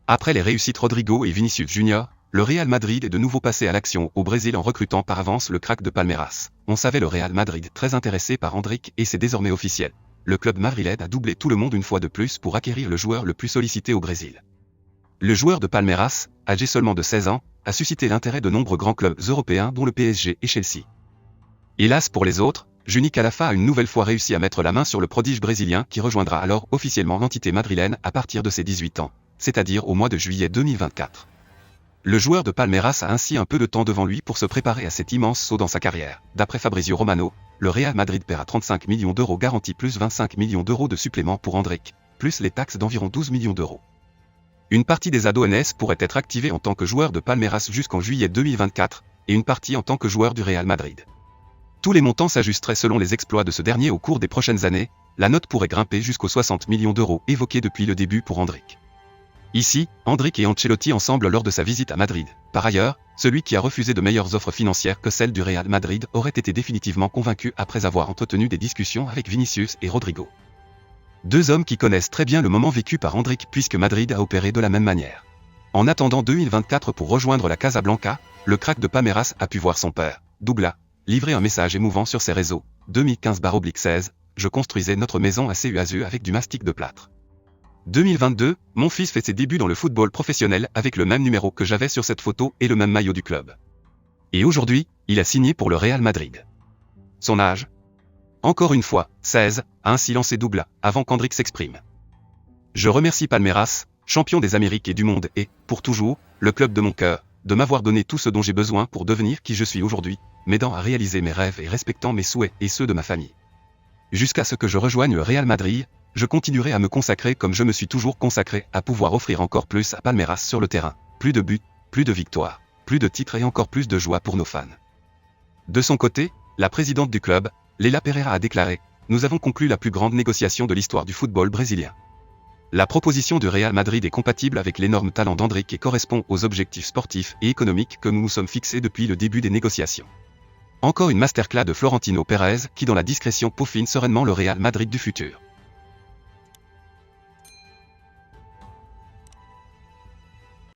Après les réussites Rodrigo et Vinicius Junior, le Real Madrid est de nouveau passé à l'action au Brésil en recrutant par avance le crack de Palmeiras. On savait le Real Madrid très intéressé par Endrick et c'est désormais officiel. Le club madrilène a doublé tout le monde une fois de plus pour acquérir le joueur le plus sollicité au Brésil. Le joueur de Palmeiras, âgé seulement de 16 ans, a suscité l'intérêt de nombreux grands clubs européens dont le PSG et Chelsea. Hélas pour les autres, Juni Calafa a une nouvelle fois réussi à mettre la main sur le prodige brésilien qui rejoindra alors officiellement l'entité madrilène à partir de ses 18 ans, c'est-à-dire au mois de juillet 2024. Le joueur de Palmeiras a ainsi un peu de temps devant lui pour se préparer à cet immense saut dans sa carrière. D'après Fabrizio Romano, le Real Madrid paiera 35 millions d'euros garantis plus 25 millions d'euros de supplément pour Endrick, plus les taxes d'environ 12 millions d'euros. Une partie des ados pourrait être activée en tant que joueur de Palmeiras jusqu'en juillet 2024, et une partie en tant que joueur du Real Madrid. Tous les montants s'ajusteraient selon les exploits de ce dernier au cours des prochaines années, la note pourrait grimper jusqu'aux 60 millions d'euros évoqués depuis le début pour Endrick. Ici, Endrick et Ancelotti ensemble lors de sa visite à Madrid. Par ailleurs, celui qui a refusé de meilleures offres financières que celles du Real Madrid aurait été définitivement convaincu après avoir entretenu des discussions avec Vinicius et Rodrigo. Deux hommes qui connaissent très bien le moment vécu par Endrick puisque Madrid a opéré de la même manière. En attendant 2024 pour rejoindre la Casablanca, le crack de Palmeiras a pu voir son père, Douglas, livrer un message émouvant sur ses réseaux. 2015/16, je construisais notre maison à CUAZU avec du mastic de plâtre. 2022, mon fils fait ses débuts dans le football professionnel avec le même numéro que j'avais sur cette photo et le même maillot du club. Et aujourd'hui, il a signé pour le Real Madrid. Son âge ? Encore une fois, 16, a ainsi lancé Douglas, avant qu'Endrick s'exprime. Je remercie Palmeiras, champion des Amériques et du monde et, pour toujours, le club de mon cœur, de m'avoir donné tout ce dont j'ai besoin pour devenir qui je suis aujourd'hui, m'aidant à réaliser mes rêves et respectant mes souhaits et ceux de ma famille. Jusqu'à ce que je rejoigne le Real Madrid, je continuerai à me consacrer comme je me suis toujours consacré à pouvoir offrir encore plus à Palmeiras sur le terrain, plus de buts, plus de victoires, plus de titres et encore plus de joie pour nos fans. De son côté, la présidente du club, Leila Pereira a déclaré « Nous avons conclu la plus grande négociation de l'histoire du football brésilien. La proposition du Real Madrid est compatible avec l'énorme talent d'Endrick et correspond aux objectifs sportifs et économiques que nous nous sommes fixés depuis le début des négociations. » Encore une masterclass de Florentino Pérez qui dans la discrétion peaufine sereinement le Real Madrid du futur.